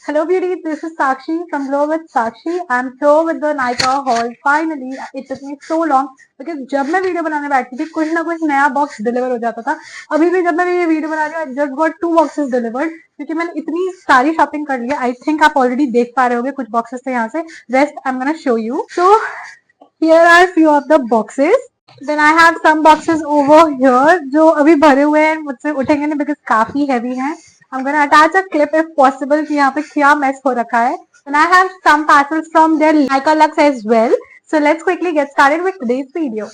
Hello beauty, this is Sakshi from Glow with Sakshi. I'm here with the Nykaa haul. Finally, it took me so long because जब मैं video बनाने बैठती थी कुछ ना कुछ नया बॉक्स डिलीवर हो जाता था. अभी भी जब मैं ये वीडियो बना रही हूँ I just got 2 boxes delivered क्योंकि मैंने इतनी सारी शॉपिंग कर ली है. I think आप ऑलरेडी देख पा रहे होगे कुछ बॉक्सेस थे यहाँ से. Rest I'm gonna show you. So here are few of the boxes. Then I have some boxes over here जो अभी भरे हुए हैं मुझसे उठेंगे नहीं because काफी heavy हैं. I'm gonna attach a clip if possible कि यहाँ पे क्या mess हो रखा है. And I have some parcels from their Nykaa Luxe as well. So let's quickly get started with today's video.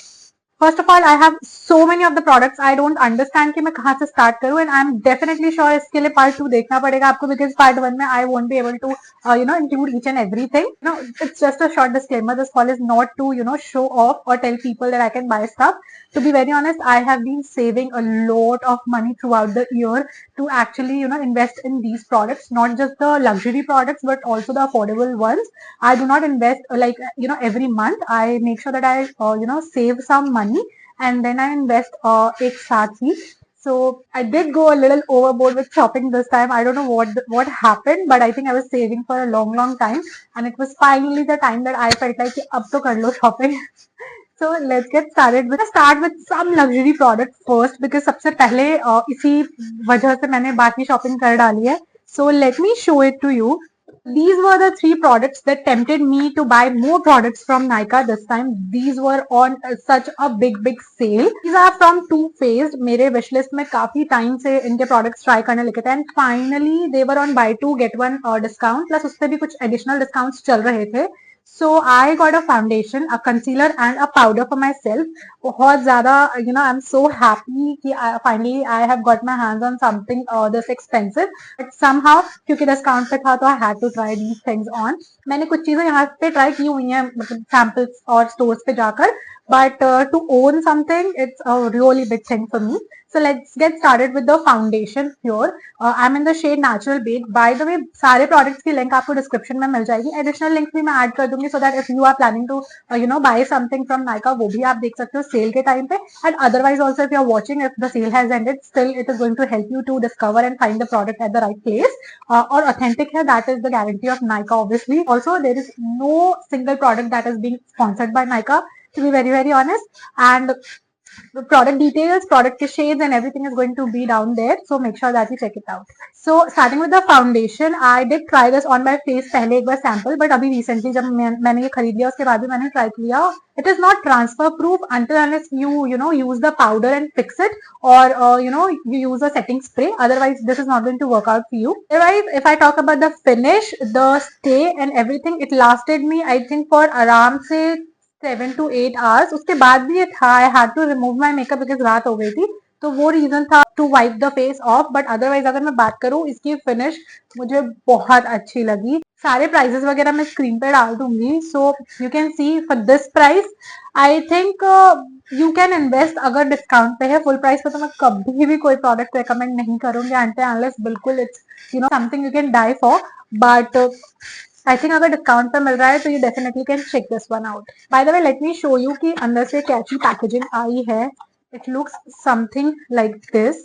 First of all, I have so many of the products. I don't understand कि मैं कहाँ से start करूँ and I'm definitely sure इसके लिए part 2 देखना पड़ेगा आपको because part 1 में I won't be able to include each and everything. It's just a short disclaimer. This call is not to show off or tell people that I can buy stuff. To be very honest, I have been saving a lot of money throughout the year to actually invest in these products, not just the luxury products but also the affordable ones. I do not invest every month. I make sure that I save some money and then I invest एक साथ ही. So I did go a little overboard with shopping this time. I don't know what happened, but I think I was saving for a long time, and it was finally the time that I felt like कि अब तो कर लो shopping. So let's get started. Let's start with some luxury products first because सबसे पहले इसी वजह से मैंने बाकी shopping कर डाली है. So let me show it to you. These were the 3 products that tempted me to buy more products from Nykaa this time. These were on such a big sale. These are from Too Faced. मेरे wish list में काफी time से इनके products try करने लगे थे and finally they were on buy 2 get 1 discount plus उससे भी कुछ additional discounts चल रहे थे. So I got a foundation, a concealer and a powder for myself. बहुत ज़्यादा I'm so happy कि finally I have got my hands on something this expensive. But somehow क्योंकि discount पे था तो I had to try these things on. मैंने कुछ चीज़ें यहाँ पे try की हुई हैं मतलब samples और stores पे जाकर. But to own something, it's a really big thing for me. So let's get started with the foundation here. I'm in the shade Natural Beige. By the way, सारे products की link आपको description में मिल जाएगी. Additional links भी मैं add कर दूंगी so that if you are planning to buy something from Nykaa, वो भी आप देख सकते हो sale के time पे. And otherwise also if you are watching, if the sale has ended, still it is going to help you to discover and find the product at the right place. Or authentic है, that is the guarantee of Nykaa obviously. Also there is no single product that is being sponsored by Nykaa, to be very honest, and the product details, product shades and everything is going to be down there, so make sure that you check it out. So starting with the foundation, I did try this on my face पहले एक बार sample, but अभी recently जब मैंने ये खरीद लिया उसके बाद भी मैंने try किया. It is not transfer proof until unless you use the powder and fix it, or you use a setting spray. Otherwise this is not going to work out for you. Otherwise, if I talk about the finish, the stay and everything, it lasted me I think for आराम से 7 to 8 hours. उसके बाद भी ये था I had to remove my makeup because रात हो गई थी, तो वो रीजन था to wipe the face off. But otherwise अगर मैं बात करूँ इसकी फिनिश मुझे बहुत अच्छी लगी. सारे प्राइजेस वगैरह मैं स्क्रीन पे डाल दूंगी, so you can see for this price I think you can invest. अगर डिस्काउंट पे है, फुल प्राइस पे तो मैं कभी भी कोई प्रोडक्ट रिकमेंड नहीं करूंगी अनलेस बिल्कुल it's something you can die for. But I think अगर डिस्काउंट पे मिल रहा है तो you definitely can check this one out. By the way let me show you कि अंदर से कैसी पैकेजिंग आई है. It looks something like this.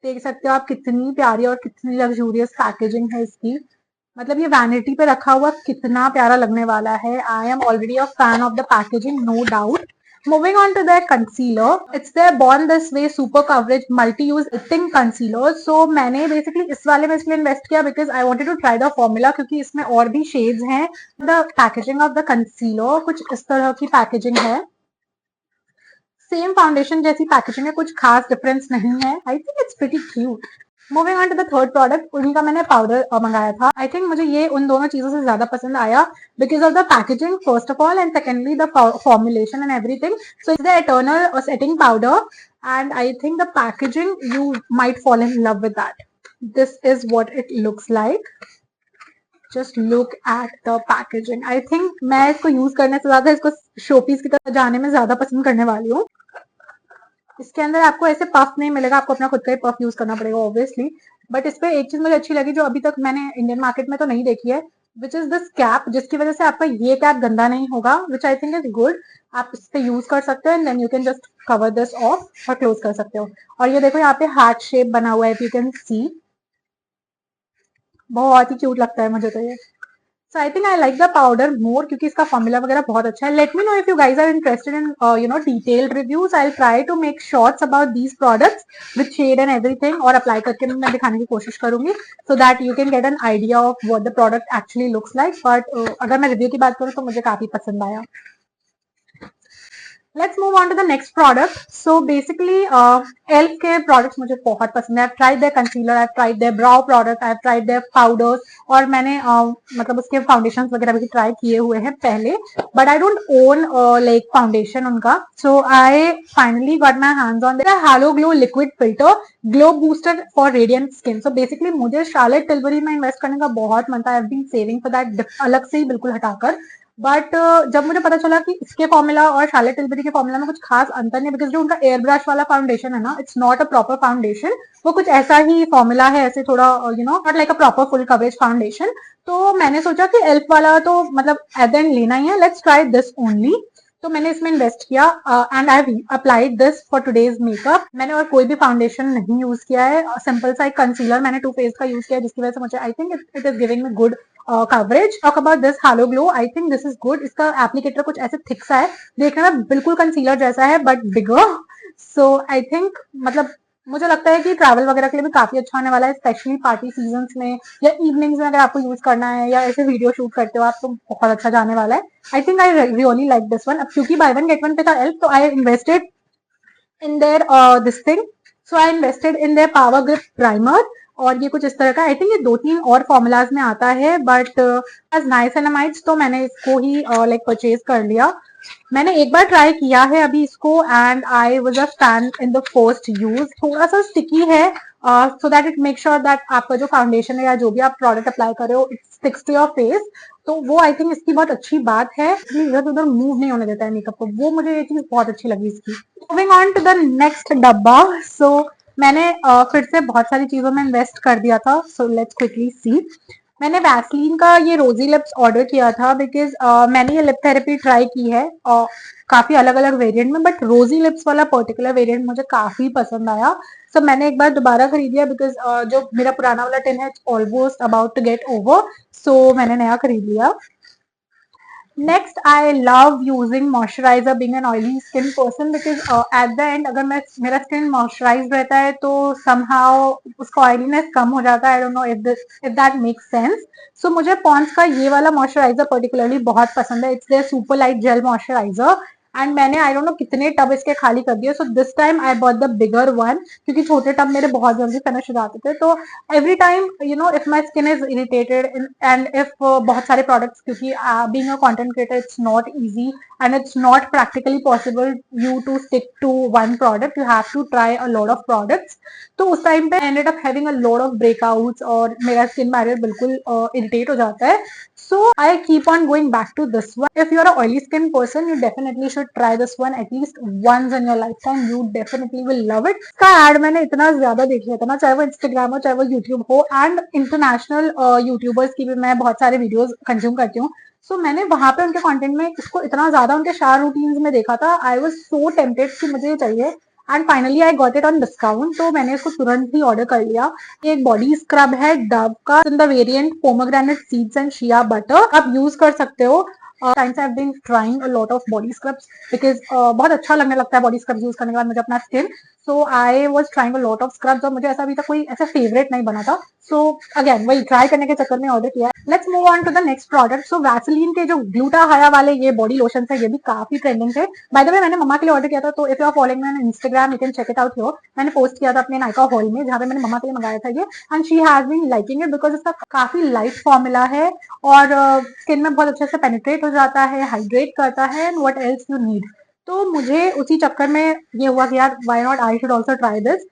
देख सकते हो आप कितनी प्यारी और कितनी लग्जूरियस पैकेजिंग है इसकी. मतलब ये वैनिटी पे रखा हुआ कितना प्यारा लगने वाला है. I am already a fan of the packaging, no doubt. Moving on to their concealer, it's their Born This Way Super Coverage Multi-Use Tint Concealer. So मैंने basically इस वाले में इसलिए इन्वेस्ट किया because I wanted to try the formula, क्योंकि इसमें और भी shades हैं. The packaging of the concealer कुछ इस तरह की packaging है. सेम फाउंडेशन जैसी पैकेजिंग है, कुछ खास डिफरेंस नहीं है. I think it's pretty cute. Moving on to the third product, उन्हीं का मैंने पाउडर मंगाया था. आई थिंक मुझे ये उन दोनों चीजों से ज्यादा पसंद आया because of the packaging first of all, and secondly the formulation and everything. So it's the eternal setting powder and I think the packaging you might fall in love with that. This is what it looks like. Just look at the packaging. I think मैं इसको use करने से ज्यादा इसको showpiece की तरह जाने में ज्यादा पसंद करने वाली हूँ. इसके अंदर आपको ऐसे पफ नहीं मिलेगा, आपको अपना खुद का ही पफ यूज करना पड़ेगा ऑब्वियसली. बट इस पे एक चीज मुझे अच्छी लगी जो अभी तक मैंने इंडियन मार्केट में तो नहीं देखी है, विच इज दिस कैप, जिसकी वजह से आपका ये कैप गंदा नहीं होगा, which I think is good. आप इस पे यूज कर सकते हो and then you can just cover this off और क्लोज कर सकते हो. और ये देखो यहाँ पे हार्ट शेप बना हुआ है, यू कैन सी. बहुत ही क्यूट लगता है मुझे तो ये। So I think I like the powder more क्योंकि इसका फॉर्मूला वगैरह बहुत अच्छा है. Let me know if you guys are interested in detailed reviews. I'll try to make shorts about these products with shade and everything और apply करके मैं दिखाने की कोशिश करूंगी so that you can get an idea of what the product actually looks like. But अगर मैं review की बात करूँ तो मुझे काफी पसंद आया. Let's move on to the next product. So basically, ELF के products मुझे बहुत पसंद है. I've tried their concealer, I've tried their brow product, I've tried their powders और मैंने मतलब उसके foundations वगैरह भी try किए हुए हैं पहले. But I don't own like foundation उनका. So I finally got my hands on the Halo Glow Liquid Filter Glow Booster for Radiant Skin. So basically मुझे Charlotte Tilbury में invest करने का बहुत मन था. I've been saving for that अलग से ही बिल्कुल हटाकर. बट जब मुझे पता चला कि इसके फॉर्मूला और शार्लेट टिल्बरी के फॉर्मूला में कुछ खास अंतर नहीं, बिकॉज जो उनका एयर ब्रश वाला फाउंडेशन है ना, it's not a proper foundation. वो कुछ ऐसा ही फॉर्मूला है, ऐसे थोड़ा not like a proper full coverage foundation. तो मैंने सोचा कि एल्फ वाला तो मतलब एट द एंड लेना ही है, लेट्स ट्राई दिस ओनली. तो मैंने इसमें इन्वेस्ट किया and I have applied this for today's makeup. मैंने और कोई भी फाउंडेशन नहीं यूज किया है. सिंपल सा एक कंसीलर मैंने टू फेस का यूज किया है, जिसकी वजह से मुझे I think it is giving me good coverage. Talk about this Halo Glow. I think this is good. इसका एप्लीकेटर कुछ ऐसे थिक सा है, देखने में बिल्कुल कंसीलर जैसा है but bigger. So I think मतलब मुझे लगता है कि ट्रैवल वगैरह के लिए भी काफी अच्छा होने वाला है, स्पेशली पार्टी सीजन्स में या इवनिंग्स में अगर आपको यूज करना है या ऐसे वीडियो शूट करते हो आप तो बहुत अच्छा जाने वाला है. I think I really like this one. अब क्योंकि बाय वन गेट वन पे था एल्फ, तो आई invested in their this thing. So I invested in their power grip primer और ये कुछ इस तरह का. आई थिंक ये 2-3 और फॉर्मूलाज में आता है बट एज नाइसिनामाइड्स तो मैंने इसको ही लाइक परचेज कर लिया. मैंने एक बार ट्राई किया है अभी इसको and I was a fan in the first use. थोड़ा सा स्टिकी है so that it make sure that आपका जो फाउंडेशन है या जो भी आप प्रोडक्ट अप्लाई कर रहे हो it sticks to your face. तो वो आई थिंक इसकी बहुत अच्छी बात है, इधर उधर मूव नहीं होने देता है मेकअप को. वो मुझे ये चीज बहुत अच्छी लगी इसकी. Moving on to the next डब्बा. सो मैंने फिर से बहुत सारी चीजों में इन्वेस्ट कर दिया था. So let's quickly see. मैंने वैसलीन का ये रोजी लिप्स ऑर्डर किया था बिकॉज मैंने ये लिप थेरेपी ट्राई की है काफी अलग अलग वेरिएंट में, बट रोजी लिप्स वाला पर्टिकुलर वेरिएंट मुझे काफी पसंद आया. सो मैंने एक बार दोबारा खरीद लिया बिकॉज जो मेरा पुराना वाला टिन है almost about to get over. So मैंने नया खरीद लिया. Next, I love using moisturizer being an oily skin person because at the end अगर मैं मेरा skin moisturized रहता है तो somehow उसका oiliness कम हो जाता है. I don't know if that makes sense. So मुझे Pond's का ये वाला moisturizer particularly बहुत पसंद है. It's their super light gel moisturizer. And मैंने आई डोंट नो कितने टब इसके खाली कर दिए. सो this time I bought the bigger one क्योंकि छोटे टब मेरे बहुत जल्दी फिनिश हो जाते थे. तो every time if my skin is irritated and if बहुत सारे प्रोडक्ट्स क्योंकि being a content creator it's not easy and it's not practically possible you to stick to one product. You have to try a lot of products. तो उस time पे ended up having a lot of breakouts और मेरा skin barrier बिल्कुल irritate हो जाता है. So I keep on going back to this one. If you're an oily skin person, you definitely should try this one at least once in your lifetime. You definitely will love it. इसका ad मैंने इतना ज्यादा देख लिया था ना, चाहे वो Instagram हो चाहे वो YouTube हो, and international YouTubers की भी मैं बहुत सारे videos consume करती हूँ. So मैंने वहां पे उनके कंटेंट में इसको इतना ज्यादा उनके शार रूटीन्स में देखा था. I was so tempted कि मुझे ये चाहिए and finally I got it on discount. तो मैंने इसको तुरंत ही ऑर्डर कर लिया. ये एक बॉडी स्क्रब है डव का in the variant pomegranate seeds and shea butter. आप यूज कर सकते हो. Times I have been trying a lot of body scrubs because बहुत अच्छा लगने लगता है बॉडी स्क्रब्स यूज करने के बाद मुझे अपना skin. So I was trying a lot of scrubs और मुझे ऐसा अभी तक कोई ऐसा फेवरेट नहीं बना था. सो अगेन वही ट्राई करने के चक्कर में ऑर्डर किया. Let's move on to the next product. So Vaseline के जो ग्लूटाहाया वाले ये बॉडी लोशन है ये भी काफी ट्रेंडिंग थे. बाय द वे मैंने मम्मा के लिए ऑर्डर किया था. तो if you are following me on Instagram you can check it out here. मैंने पोस्ट किया था अपने नायका हॉल में जहाँ पे मैंने मम्मा के लिए मंगाया था ये and she has been liking it because इसका काफी लाइट फॉर्मूला है और स्किन में बहुत अच्छे से पेनिट्रेट हो जाता है, हाइड्रेट करता है and what else you need. तो मुझे उसी चक्कर में ये हुआ कि यार why not I should also try this.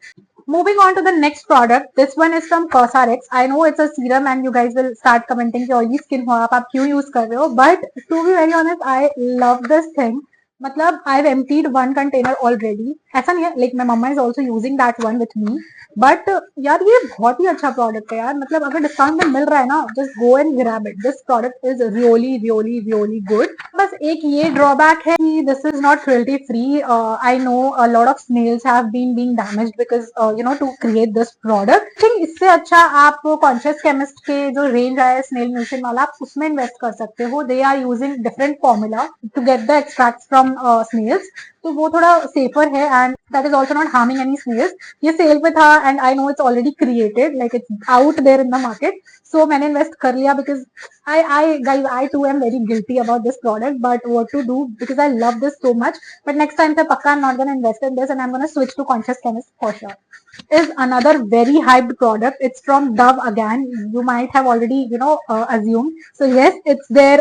Moving on to the next product, this one is from Cosrx. I know it's a serum and you guys will start commenting कि oily skin हो आप क्यों use कर रहे हो, but to be very honest I love this thing. मतलब I've emptied one container already ऐसा नहीं है, like my mamma is also using that one with me, but यार ये बहुत ही अच्छा प्रोडक्ट है यार, मतलब अगर डिस्काउंट में मिल रहा है ना, just go and grab it, this product is really really really good. बस एक ये ड्रॉबैक है कि this is not cruelty free. I know a lot of snails have been being damaged because you know to create this product. Think इससे अच्छा आप conscious chemist के जो रेंज आया है स्नेल म्यूसिन वाला, आप उसमें इन्वेस्ट कर सकते हो। They are using different formula to get the extract from snails, तो वो थोड़ा सेफर है and that is also not harming any snails. ये सेल पे था and I know it's already created, like it's out there in the market, so मैंने invest कर लिया because I too am very guilty about this product, but what to do because I love this so much. But next time se pakka I'm not going to invest in this and I'm going to switch to Conscious Chemist for sure. Is another very hyped product. It's from Dove again. You might have already, assumed. So yes, it's their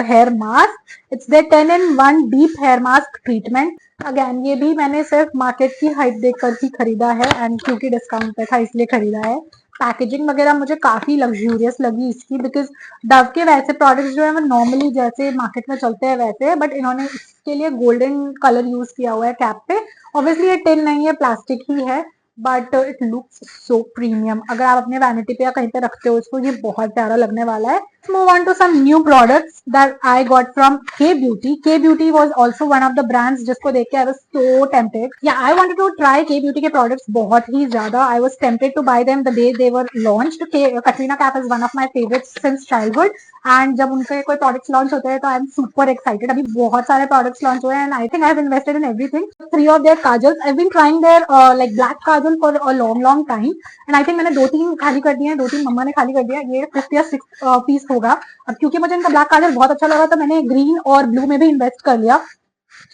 hair mask. It's their 10-in-1 deep hair mask treatment. Again ये भी मैंने सिर्फ market की hype देखकर ही खरीदा है and क्योंकि discount पे था इसलिए खरीदा है। पैकेजिंग वगैरह मुझे काफी लग्जूरियस लगी इसकी, बिकॉज डव के वैसे प्रोडक्ट्स जो है वो नॉर्मली जैसे मार्केट में चलते हैं वैसे है, बट इन्होंने इसके लिए गोल्डन कलर यूज किया हुआ है कैप पे। ऑब्वियसली ये टिन नहीं है, प्लास्टिक ही है, but it looks so premium. अगर आप अपने वैनिटी पे या कहीं पे रखते हो इसको, ये बहुत प्यारा लगने वाला है। Move on to some new products that I got from K Beauty. K Beauty was also one of the brands जिसको देख के I was so tempted. Yeah, I wanted to try K Beauty के products बहुत ही ज्यादा. I was tempted to buy them the day they were launched. Katrina Kaif is one of my favorites since childhood. And जब उनके कोई products launch होते हैं तो I am super excited. अभी बहुत सारे products launch हुए हैं and I think I have invested in everything. 3 of their kajals. I've been trying their like black kajal for a long time. And I think मैंने 2-3 खाली कर दिए हैं, 2-3 मम्मा ने खाली कर दिया। ये 5th या 6th पीस होगा। अब क्योंकि मुझे इनका ब्लैक काजल बहुत अच्छा लगा तो मैंने ग्रीन और ब्लू में भी इन्वेस्ट कर लिया,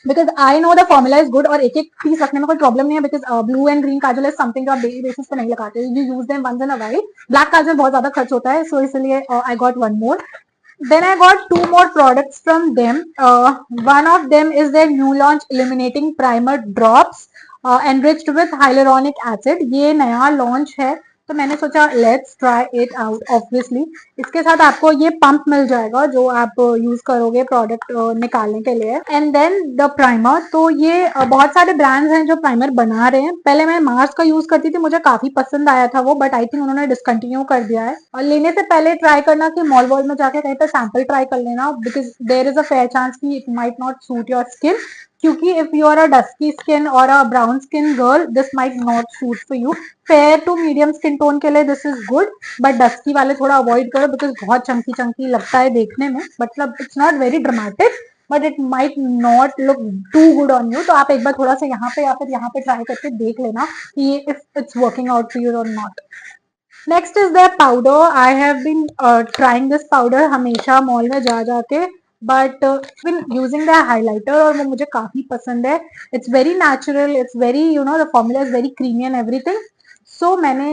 because I know the formula is good और एक एक पीस रखने में कोई प्रॉब्लम नहीं है, because blue and green kajal is something जो आप डेली बेसिस पे नहीं लगाते, you use them once in a while. Black kajal बहुत ज्यादा खर्च होता है, सो इसलिए I got one more. Then I got 2 more products from them. One of them is their new launch illuminating primer drops enriched with hyaluronic acid. ये नया launch है तो मैंने सोचा let's try it out. Obviously इसके साथ आपको ये पंप मिल जाएगा जो आप यूज करोगे प्रोडक्ट निकालने के लिए. And then the primer. तो ये बहुत सारे ब्रांड्स हैं जो प्राइमर बना रहे हैं. पहले मैं मार्स का यूज करती थी, मुझे काफी पसंद आया था वो, बट आई थिंक उन्होंने डिसकंटिन्यू कर दिया है. और लेने से पहले ट्राई करना कि मॉल वॉल में जाके कहीं पे सैंपल ट्राई कर लेना, because there is a fair chance कि it might not suit your skin. क्योंकि if you are a dusky skin और a brown skin girl, this might not suit for you. Fair to medium skin tone के लिए this is good, but dusky वाले थोड़ा avoid करो because बहुत चंकी चंकी लगता है देखने में. मतलब it's not very dramatic but it might not look too good on you. तो आप एक बार थोड़ा सा यहाँ पे या फिर यहाँ पे ट्राई करके देख लेना कि if it's working out for you और not. Next is the powder. I have been trying this powder हमेशा मॉल में जा जाके, but been using the highlighter और वो मुझे काफी पसंद है. It's very natural, it's very the formula is very creamy and everything. So मैंने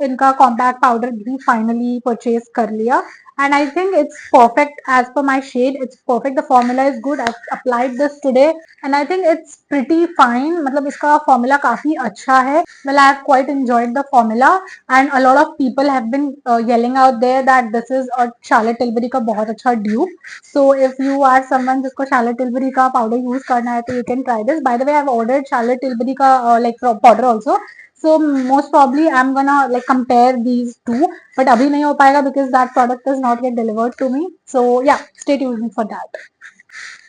इनका कॉम्पैक्ट पाउडर भी फाइनली परचेज कर लिया and I think it's perfect as per my shade. It's perfect. The formula is good. I've applied this today and I think it's pretty fine. मतलब इसका formula काफी अच्छा है. Well, I have quite enjoyed the formula and a lot of people have been yelling out there that this is a Charlotte Tilbury का बहुत अच्छा dupe. So if you are someone जिसको Charlotte Tilbury का powder use करना है तो you can try this. By the way, I've ordered Charlotte Tilbury का like powder also. So most probably I'm gonna like compare these two, but अभी नहीं हो पाएगा because that product is not yet delivered to me. So yeah, stay tuned for that.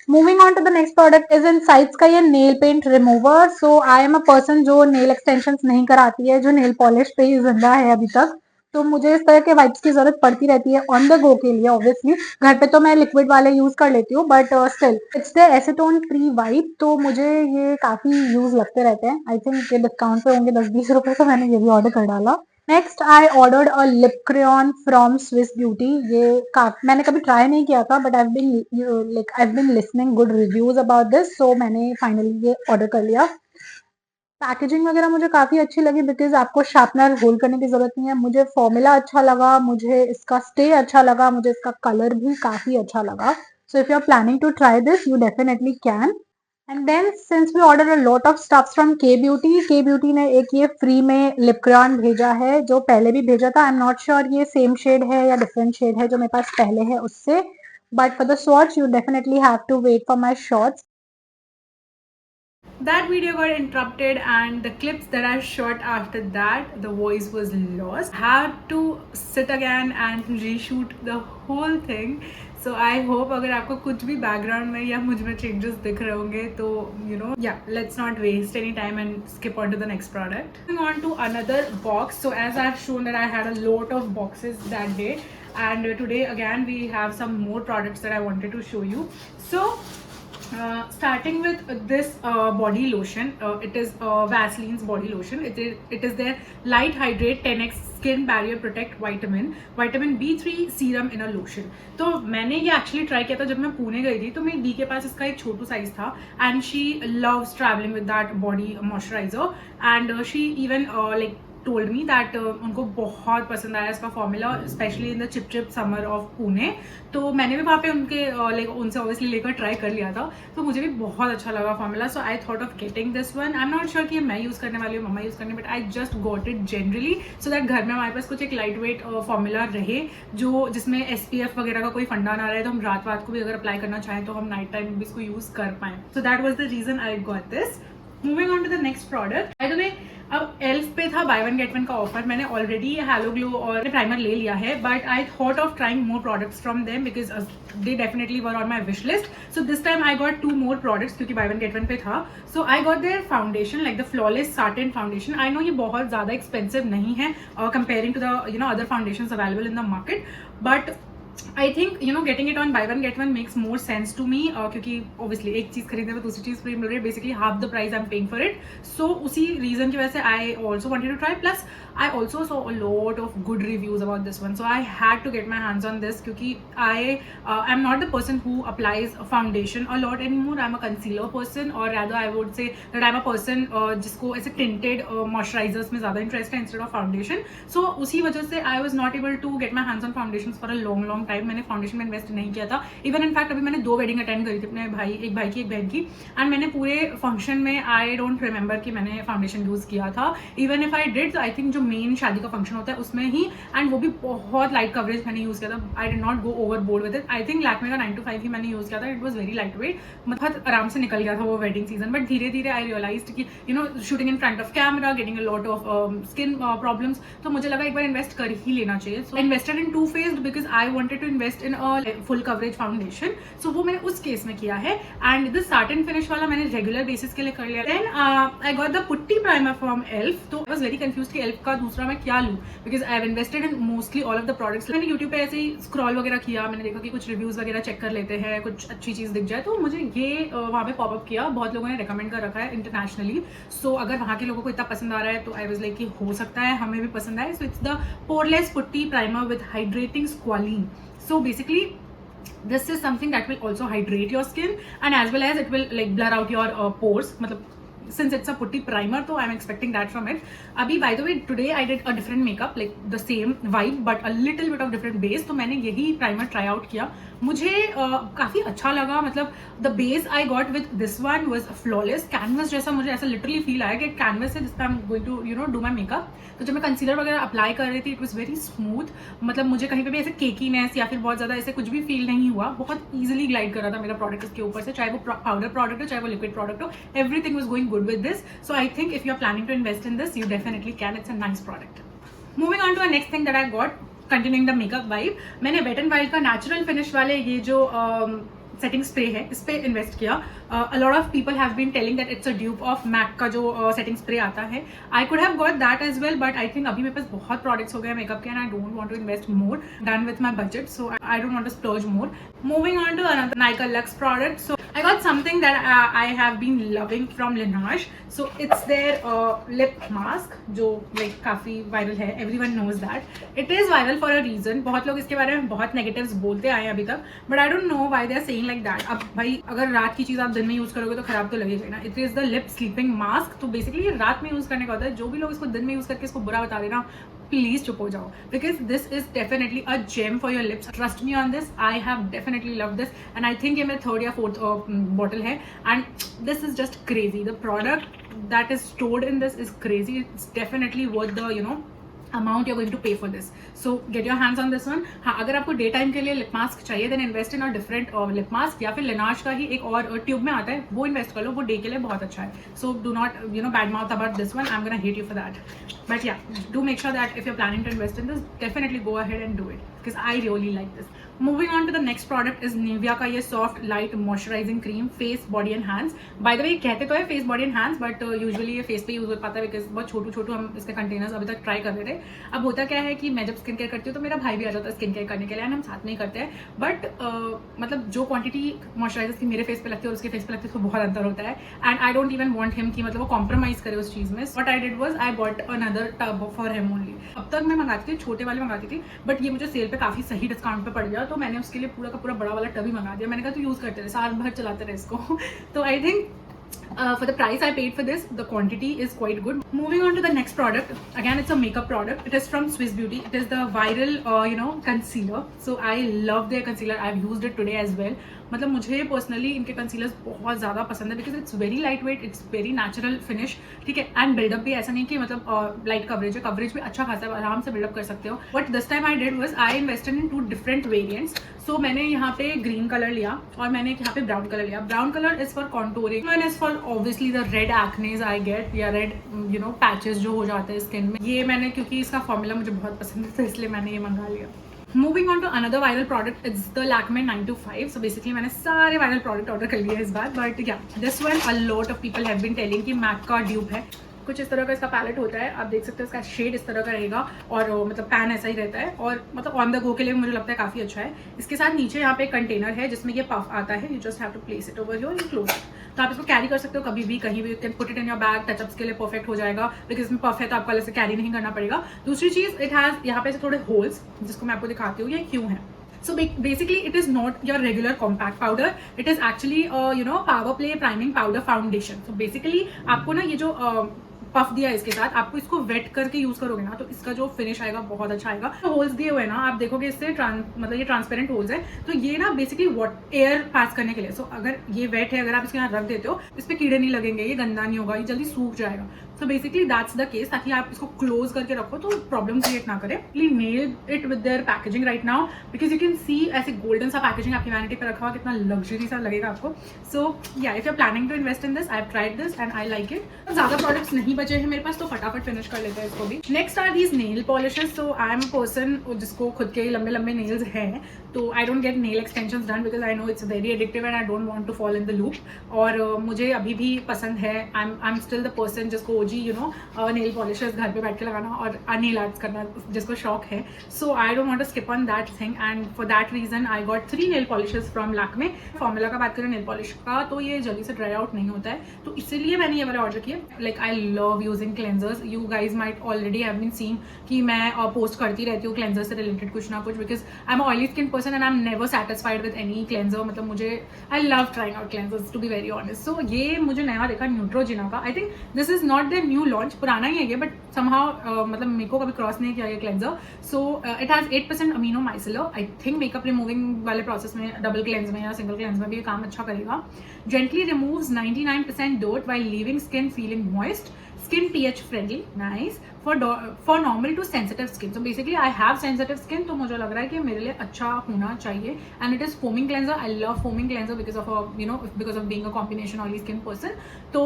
Moving on to the next product is in Sites का ये nail paint remover. So I am a person जो nail extensions नहीं कराती है, जो nail polish पे ही जिंदा है अभी तक. तो मुझे इस तरह के वाइप्स की जरूरत पड़ती रहती है ऑन द गो के लिए. ऑब्वियसली घर पे तो मैं लिक्विड वाले यूज कर लेती हूँ, but still it's the acetone free wipe. तो मुझे ये काफी यूज लगते रहते हैं. आई थिंक ये डिस्काउंट पे होंगे 10-20 रुपए, तो मैंने ये भी ऑर्डर कर डाला. Next I ordered a lip crayon from Swiss Beauty. ये मैंने कभी ट्राई नहीं किया था, but I been listening good reviews about this, so मैंने फाइनली ये ऑर्डर कर लिया. पैकेजिंग वगैरह मुझे काफी अच्छी लगी बिकॉज आपको शार्पनर होल्ड करने की जरूरत नहीं है. मुझे फॉर्मूला अच्छा लगा, मुझे इसका स्टे अच्छा लगा, मुझे इसका कलर भी काफी अच्छा लगा. So if you are planning to try this you definitely can. And then since we order a lot of stuffs from K beauty ने एक ये फ्री में लिप क्रेयॉन भेजा है जो पहले भी भेजा था. आई एम नॉट श्योर ये सेम शेड है या डिफरेंट शेड है जो मेरे पास पहले है उससे, but for the swatch you definitely have to wait for my shorts. that video got interrupted, and the clips that I shot after that, the voice was lost. Had to sit again and reshoot the whole thing. So I hope अगर आपको कुछ भी background में या मुझ में changes दिख रहे होंगे तो yeah, let's not waste any time and skip on to the next product. Moving on to another box. So as I've shown that I had a lot of boxes that day, and today again we have some more products that I wanted to show you. So starting with this body lotion, it is Vaseline's body lotion. It is their light hydrate 10x skin barrier protect vitamin B3 serum in a lotion. तो मैंने ये actually try किया था जब मैं पुणे गई थी, तो मेरी दी के पास इसका एक छोटू साइज था, and she loves travelling with that body moisturiser, and she even like told me that उनको बहुत पसंद आया इसका formula, specially in the chip chip summer of Pune. तो मैंने भी वहाँ पे उनके लाइक उनसे ऑब्वियसली लेकर ट्राई कर लिया था, तो मुझे भी बहुत अच्छा लगा formula. So I thought of getting this one. I am not sure कि ये मैं यूज़ करने वाली हूँ, मम्मा यूज़ करने, but I just got it generally so that घर में हमारे पास कुछ एक लाइट वेट फॉर्मूला रहे जो जिसमें SPF वगैरह का कोई फंडा ना रहे, तो हम रात को भी अगर अप्लाई करना चाहें तो हम नाइट टाइम भी इसको यूज़ कर पाएँ. So that was the reason I got this. Moving on to the next product. By the way अब एल्फ पे था बाय वन गेट वन का ऑफर. मैंने ऑलरेडी हैलो ग्लो और प्राइमर ले लिया है, but I thought of trying more products from them because they definitely were on my wish list. So this time I got 2 more products क्योंकि buy one get one पे था. So I got their foundation, like the flawless satin foundation. I know ये बहुत ज़्यादा expensive नहीं है comparing to the other foundation available in the market, but I think getting it on buy one get one makes more sense to me, क्योंकि obviously एक चीज़ खरीदने में दूसरी चीज़ फ्री मिल रही है, basically half the price I am paying for it. So उसी reason की वजह से I also wanted to try. Plus I also saw a lot of good reviews about this one, so I had to get my hands on this क्योंकि I am not the person who applies foundation a lot anymore. I am a concealer person, और rather I would say that I am a person जिसको ऐसे tinted moisturisers में ज़्यादा interest है instead of foundation. सो उसी वजह से I was not able to get my hands on foundation for a long time. मैंने फाउंडेशन में इन्वेस्ट नहीं किया था. इवन इनफैक्ट अभी मैंने 2 वेडिंग अटेंड करी थी, अपने एक भाई की एक बहन की, एंड मैंने पूरे फंक्शन में आई डोंट रिमेंबर कि मैंने फाउंडेशन यूज़ किया था. Even if I did, I think जो मेन शादी का फंक्शन होता है उसमें ही, एंड वो भी बहुत लाइट कवरेज मैंने यूज़ किया था. I did not go over board with it. I think Lakme का 9 to 5 ही मैंने यूज़ किया था. It was very light weight, बहुत आराम से निकल गया था वो वेडिंग सीजन. बट धीरे धीरे आई रियलाइज्ड कि shooting in front of camera, getting a lot of skin problems, तो मुझे लगा एक बार इन्वेस्ट कर ही लेना चाहिए. So invested in 2 phased because I wanted to invest in full coverage foundation. So वो मैंने उस केस में किया है, एंड दिस साटिन फिनिश वाला मैंने रेगुलर बेसिस के लिए कर लिया. Then I got the putty primer from elf. तो आई वाज वेरी कंफ्यूज कि एल्फ का दूसरा मैं क्या लूँ because I have invested in mostly all of the products. मैंने यूट्यूब पे ऐसे ही स्क्रॉल वगैरह किया, मैंने देखा कि कुछ रिव्यूज वगैरह चेक कर लेते हैं, कुछ अच्छी चीज़ दिख जाए, तो मुझे ये वहाँ पे पॉपअप किया. बहुत लोगों ने रिकमेंड कर रखा है इंटरनेशनली. सो अगर वहाँ के लोगों को इतना पसंद आ रहा है तो आई वाज लाइक कि हो सकता है हमें भी पसंद आए. So it's the poreless putty primer with hydrating squalane. So basically this is something that will also hydrate your skin, and as well as it will like blur out your pores. मतलब since it's a putty primer, so I'm expecting that from it. Abhi by the way today I did a different makeup, like the same vibe but a little bit of different base. तो मैंने यही primer try out किया, मुझे काफ़ी अच्छा लगा. मतलब the base I got with this one was flawless canvas जैसा. मुझे ऐसा लिटरली फील आया कि कैनवस है जिसपे I am going to do my makeup. तो जब मैं कंसीलर वगैरह अप्लाई कर रही थी इट वॉज वेरी स्मूथ. मतलब मुझे कहीं पे भी ऐसे केकीनेस या फिर बहुत ज़्यादा ऐसे कुछ भी फील नहीं हुआ. बहुत ईजिली ग्लाइड कर रहा था मेरा प्रोडक्ट इसके ऊपर से, चाहे वो पाउडर प्रोडक्ट हो चाहे वो लिक्विड प्रोडक्ट हो. Everything was going good with this. So I think if you are planning to invest in this you definitely can. It's a nice product. Moving on to a next thing that I got, continuing the makeup vibe. मैंने wet and wild का natural finish वाले ये जो setting spray है इस पे invest किया. A lot of people have been telling that it's a dupe of MAC का जो सेटिंग स्प्रे आता है. I could have got that as well, but I think अभी मेरे पास बहुत प्रोडक्ट्स हो गए मेकअप के, and I don't want to invest more done with my budget. So I don't want to splurge more. Moving on to another Nykaa lux product. So I got something that I have been loving from Laneige. So it's their lip mask जो like काफ़ी viral है. Everyone knows that. It is viral for a reason. बहुत लोग इसके बारे में बहुत negatives बोलते आए हैं अभी तक, but I don't know why they are saying like that. अब भाई अगर रात की चीज़ आप दिन में यूज़ करोगे तो खराब तो लगेगा ना. It is the lip sleeping mask. तो बेसिकली ये रात में यूज़ करने का होता है. जो भी लोग इसको दिन में यूज़ करके इसको बुरा बता देना, प्लीज चुप हो जाओ, because this is definitely a gem for your lips. Trust me on this. I have definitely love this, and I think ये मेरा 3rd या 4th बॉटल है, and this is just crazy. The product that is stored in this is crazy. It's definitely worth the amount you're going to pay for this. So get your hands on this one. हाँ, अगर आपको day time के लिए lip mask चाहिए then invest in a different lip mask, या फिर लेनाज का ही एक और ट्यूब में आता है वो इन्वेस्ट कर लो, वो डे के लिए बहुत अच्छा है. So do not bad mouth about this one, I am gonna hate you for that. But yeah, do make sure that if you are planning to invest in this, definitely go ahead and do it because I really like this. Moving on to the next product is Nivea का ये soft light moisturising cream face body and hands. By the way कहते तो है face body and hands, but usually ये face पे use हो पाता है बिकॉज बहुत छोटू हम इसके कंटेनर्स अभी तक ट्राई कर रहे थे. अब होता क्या है कि मैं जब स्किन केयर करती हूँ तो मेरा भाई भी आ जाता है स्किन केयर करने के लिए एंड हम साथ में ही करते हैं. बट मतलब जो क्वांटिटी मॉइस्चराइजर्स की मेरे फेस पे लगती है और उसके फेस पे लगती है उसको बहुत अंतर होता है. And I don't even want him कि मतलब वो कॉम्प्रोमाइज करे उस चीज़ में. What I did was I bought another tub for him only. अब तक मैं मंगाती थी, छोटे वाले मंगाती थी, बट ये मुझे सेल पे काफ़ी सही डिस्काउंट पे पड़ गया तो मैंने उसके लिए पूरा का पूरा बड़ा वाला टब ही मंगा दिया. मैंने कहा तो यूज़ करते रहे, साल भर चलाते रहे इसको. तो I think for the price I paid for this, the quantity is quite good. Moving on to the next product, again it's a makeup product. It is from Swiss Beauty. It is the viral concealer. So I love their concealer. I've used it today as well. मतलब मुझे personally इनके concealers बहुत ज़्यादा पसंद है because it's very light weight, it's very natural finish, ठीक है. And buildup भी ऐसा नहीं कि मतलब लाइट कवरेज है, कवरेज भी अच्छा खासा है, आराम से बिल्डअप कर सकते हो. But this time I did was I invested in 2 different variants. So मैंने यहाँ पे ग्रीन कलर लिया और मैंने यहाँ पे ब्राउन कलर लिया. Brown colour is for contouring and is for obviously the red एक्नेज I get, या रेड पैचेस जो हो जाते हैं स्किन में. ये मैंने क्योंकि इसका फॉर्मूला मुझे बहुत पसंद है तो इसलिए मैंने ये मंगा लिया. Moving on to another viral product, it's the Lakme 925. So basically मैंने सारे viral product order कर लिए इस बार, but yeah, this one a lot of people have been telling कि MAC का dupe है. कुछ इस तरह का इसका पैलेट होता है, आप देख सकते हो इसका शेड इस तरह का रहेगा और मतलब पैन ऐसा ही रहता है और मतलब ऑन द गो के लिए मुझे लगता है काफ़ी अच्छा है. इसके साथ नीचे यहाँ पे एक कंटेनर है जिसमें ये पफ आता है. You just have to place it over here and close it. तो आप इसको कैरी कर सकते हो कभी भी कहीं भी. You can put it in your bag, touch-ups के लिए परफेक्ट हो जाएगा बिकॉज इसमें पफ है तो आपको अलग से कैरी नहीं करना पड़ेगा. दूसरी चीज़, इट हैज़ यहाँ पे थोड़े होल्स जिसको मैं आपको दिखाती हूँ ये क्यों है. So basically it is not your regular compact powder. It is actually Power Play Priming Powder Foundation. So basically आपको ना ये जो पफ दिया है इसके साथ, आपको इसको वेट करके यूज करोगे ना तो इसका जो फिनिश आएगा बहुत अच्छा आएगा. तो होल्स दिए हुए ना आप देखोगे इससे मतलब ये ट्रांसपेरेंट होल्स है तो ये ना बेसिकली एयर पास करने के लिए. सो अगर ये वेट है, अगर आप इसके यहाँ रख देते हो इस पर कीड़े नहीं लगेंगे, ये गंदा नहीं होगा, ये जल्दी सूख जाएगा. So basically that's the case, ताकि आप इसको क्लोज करके रखो तो प्रॉब्लम क्रिएट ना करे. Nailed it with their packaging right now because you can see ऐसे गोल्डन सा पैकेजिंग आपकी वैनिटी पे रखा हुआ, कितना लग्जरी सा लगेगा आपको. So yeah, if you are planning to invest in this, I have tried this and I like it. ज़्यादा प्रोडक्ट्स नहीं बचे हैं मेरे पास तो फटाफट फिनिश कर लेते हैं इसको भी. Next are these nail polishes. So I am a person जिसको खुद के लंबे लंबे नेल्स हैं तो I don't get nail extensions done because I know it's very addictive and I don't want to fall in the loop. और मुझे अभी भी पसंद है, I am still the person जिसको ओजी नेल पॉलिशेस घर पे बैठ के लगाना और नेल आर्ट्स करना जिसको शौक है. So I don't want to skip on that thing and for that reason I got 3 nail polishes from Lakme. Formula का बात करें नेल पॉलिश का तो ये जल्दी से ड्राई आउट नहीं होता है तो इसीलिए मैंने ये वाला ऑर्डर किया. Like I love using cleansers. You guys might already have been seen कि मैं पोस्ट करती रहती हूँ क्लेंजर से रिलेटेड कुछ ना कुछ because I am oily skin person and I am never satisfied with any cleanser. मतलब मुझे I love trying out cleansers to be very honest. So ये मुझे नया देखा न्यूट्रोजिना का. I think this is not the new launch, पुराना ही है ये बट समहाउ मतलब मेरे को कभी क्रॉस नहीं किया ये cleanser. So it has 8% amino micellar. I think makeup removing वाले प्रोसेस में डबल क्लेंज में या सिंगल क्लेंज में भी ये काम अच्छा करेगा. Gently removes 99% dirt while leaving skin feeling moist. Skin pH friendly, nice for normal to sensitive skin. So basically I have sensitive skin तो मुझे लग रहा है कि मेरे लिए अच्छा होना चाहिए. And it is foaming cleanser. I love foaming cleanser because of because of being a combination oily skin person. So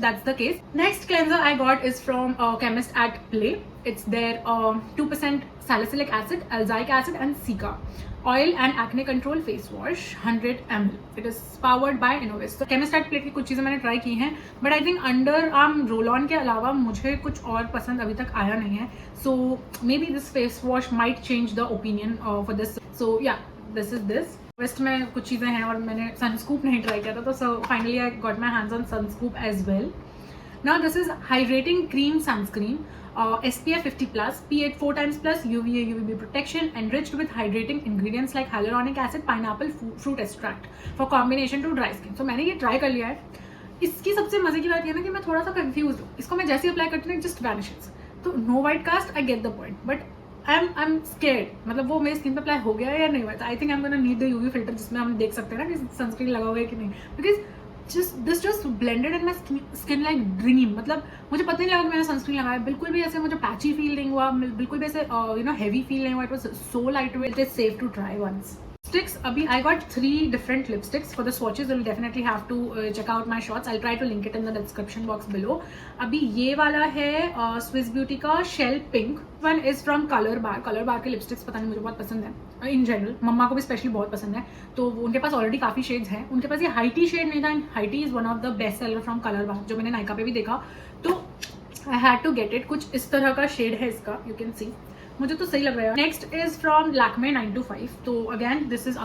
that's the case. Next cleanser I got is from Chemist at Play. It's their 2% salicylic acid, azelaic acid and cica. Oil and acne control face wash 100 ml. It is powered by Innovis. तो Chemist at Play की कुछ चीज़ें मैंने try की हैं but I think under arm roll on के अलावा मुझे कुछ और पसंद अभी तक आया नहीं है. So maybe this face wash might change the opinion for this. So yeah, this is this. Waste में कुछ चीज़ें हैं और मैंने सनस्कूप नहीं ट्राई किया था तो so finally I got my hands on sunscoop as well. Now this is hydrating cream sunscreen, SPF 50+, PA 4 times plus, UVA UVB protection, enriched with hydrating ingredients like hyaluronic acid, pineapple fruit extract for combination to dry skin. So मैंने ये try कर लिया है. इसकी सबसे मजे की बात ये ना कि मैं थोड़ा सा कंफ्यूज हूँ. इसको मैं जैसे अप्लाई करती हूँ जस्ट वैनिशेस. तो no white cast, I get the point but I am scared. मतलब वो मेरी स्किन पे अप्लाई हो गया है या नहीं हुआ. आई think I am gonna need the UV filter जिसमें हम देख सकते हैं ना कि सनस्क्रीन लगा हुआ है कि नहीं. Because just blended in my skin like dream. मतलब मुझे पता नहीं लगा कि मैंने सनस्क्रीन लगाया, बिल्कुल भी ऐसे मुझे पैची फील नहीं हुआ, बिल्कुल भी ऐसे हेवी फील नहीं हुआ. It was so light weight. It is safe to try once. Lipsticks, abhi I got 3 different lipsticks. For the swatches you'll definitely have to check out my shots. I'll try to link it in the description box below. अभी ये वाला है Swiss Beauty का Shell Pink. One is from Color Bar. Color Bar के lipsticks पता नहीं मुझे बहुत पसंद है in general. मम्मा को भी स्पेशली बहुत पसंद है, तो उनके पास ऑलरेडी काफ़ी शेड्स हैं. उनके पास ये हाइटी शेड नहीं था. Highty is one of the best seller from Color Bar, जो मैंने नायका पे भी देखा, तो I had to get it. कुछ इस तरह का शेड है इसका, यू कैन सी. मुझे तो सही लग रहा है. Next is from Lakme 925. तो again this is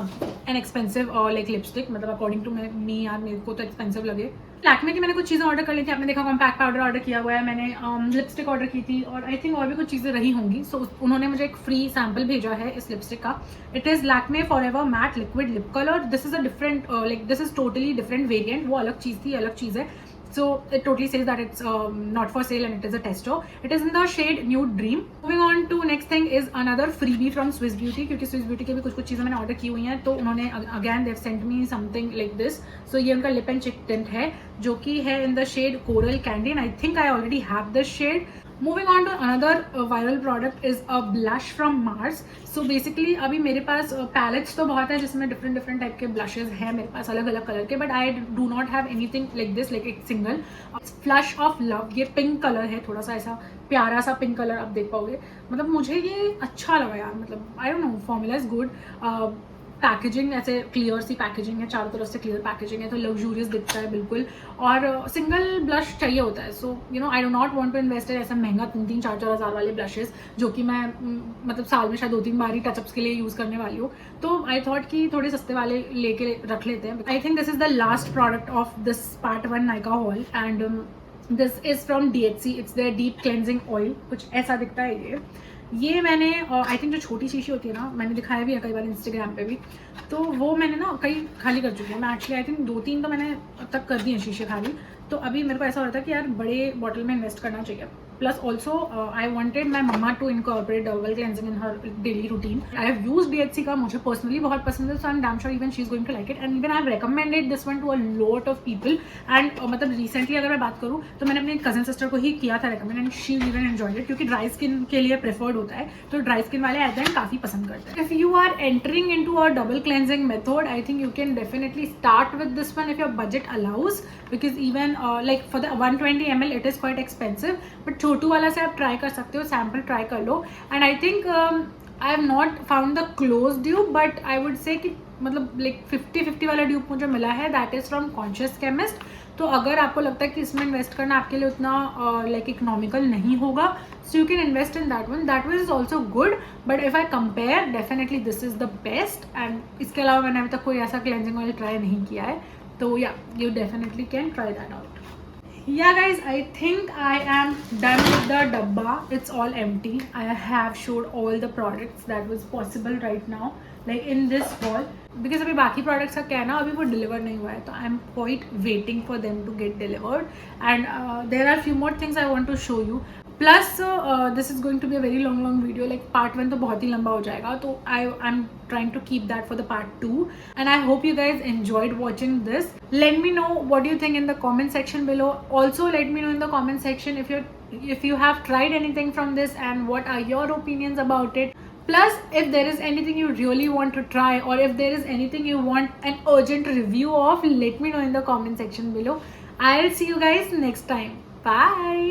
an expensive like lipstick, मतलब अकॉर्डिंग टू मी यार मेरे को तो एक्सपेंसिव लगे. लैक्मे की मैंने कुछ चीज़ें ऑर्डर कर ली थी. आपने देखा कॉम्पैक्ट पाउडर ऑर्डर किया हुआ है मैंने, लिपस्टिक ऑर्डर की थी, और आई थिंक और भी कुछ चीज़ें रही होंगी. सो उन्होंने मुझे एक फ्री सैम्पल भेजा है इस लिपस्टिक का. It is Lakme forever matte liquid lip colour. This is a different like this is totally different variant. वो अलग चीज़ थी, अलग चीज़ है. So it totally says that it's not for sale and it is a tester. It is in the shade Nude Dream. Moving on to next thing is another freebie from Swiss Beauty, क्योंकि Swiss Beauty के भी कुछ चीज़ें मैंने order की हुई हैं, तो उन्होंने again they've sent me something like this. So ये उनका lip and cheek tint है, जो कि है in the shade Coral Candy, and I think I already have this shade. Moving on to another viral product is a blush from Mars. So basically अभी मेरे पास pallets तो बहुत है जिसमें डिफरेंट टाइप के ब्लशेज हैं मेरे पास अलग अलग कलर के, but I do not have anything like this, like एक सिंगल फ्लश ऑफ लव. ये पिंक कलर है, थोड़ा सा ऐसा प्यारा सा पिंक कलर आप देख पाओगे. मतलब मुझे ये अच्छा लगा यार. मतलब I don't know, formula is good. Packaging ऐसे क्लियर सी पैकेजिंग है, चारों तरफ से क्लियर पैकेजिंग है, तो लग्जूरियस दिखता है बिल्कुल. और सिंगल ब्लश चाहिए होता है. So you know I do not want to invest in ऐसा महंगा 3-4 हज़ार वाले ब्लशेस, जो कि मैं मतलब साल में शायद 2-3 बार ही टचअप्स के लिए यूज़ करने वाली हूँ. तो आई थॉट कि थोड़े सस्ते वाले लेके रख लेते हैं. I think this is the last product of this part 1 Nykaa haul, and this is from DHC. It's their deep cleansing oil. कुछ ऐसा दिखता है ये मैंने आई थिंक जो छोटी शीशी होती है ना, मैंने दिखाया भी है कई बार इंस्टाग्राम पे भी, तो वो मैंने ना कई खाली कर चुकी है मैं. एक्चुअली आई थिंक 2-3 तो मैंने अब तक कर दी हैं शीशे खाली. तो अभी मेरे को ऐसा हो रहा था कि यार बड़े बॉटल में इन्वेस्ट करना चाहिए. Plus also I wanted my mamma to incorporate double cleansing in her daily routine. I have use DHC का, मुझे पर्सनली बहुत पसंद है, so I am damn sure even she is going to like it, and even I have recommended this one to a lot of people. And मतलब recently अगर मैं बात करूँ तो मैंने अपनी कजन सिस्टर को ही किया था recommend, and she even enjoyed it, क्योंकि ड्राई स्किन के लिए प्रेफर्ड होता है, तो ड्राई स्किन वाले एट द एंड काफ़ी पसंद करते हैं. If you are entering in to a double cleansing method, I think you can definitely start with this one if your budget allows, because even like for the 120 ml it is quite expensive, but छोटू वाला से आप try कर सकते हो, sample try कर लो. And I think I have not found the close dupe, but I would say कि मतलब लाइक 50-50 वाला ड्यूप मुझे मिला है, that is from conscious chemist. तो अगर आपको लगता है कि इसमें इन्वेस्ट करना आपके लिए उतना लाइक इकोनॉमिकल नहीं होगा, so you can invest in that one. That one is also good, but if I compare definitely this is the best. And इसके अलावा मैंने अभी तक कोई ऐसा क्लेंजिंग ऑयल ट्राई नहीं किया है, तो या you definitely can try that out. Yeah guys, I think I am done with the dabba. It's all empty. I have showed all the products that was possible right now, like in this haul, because अभी बाकी products का क्या है ना, अभी वो deliver नहीं हुआ है, तो I'm quite waiting for them to get delivered. And there are few more things I want to show you. Plus this is going to be a very long video, like part 1 तो बहुत ही लंबा हो जाएगा, तो I'm trying to keep that for the part 2. And I hope you guys enjoyed watching this. Let me know what do you think in the comment section below. Also let me know in the comment section if you have tried anything from this and what are your opinions about it. Plus if there is anything you really want to try, or if there is anything you want an urgent review of, let me know in the comment section below. I'll see you guys next time. Bye.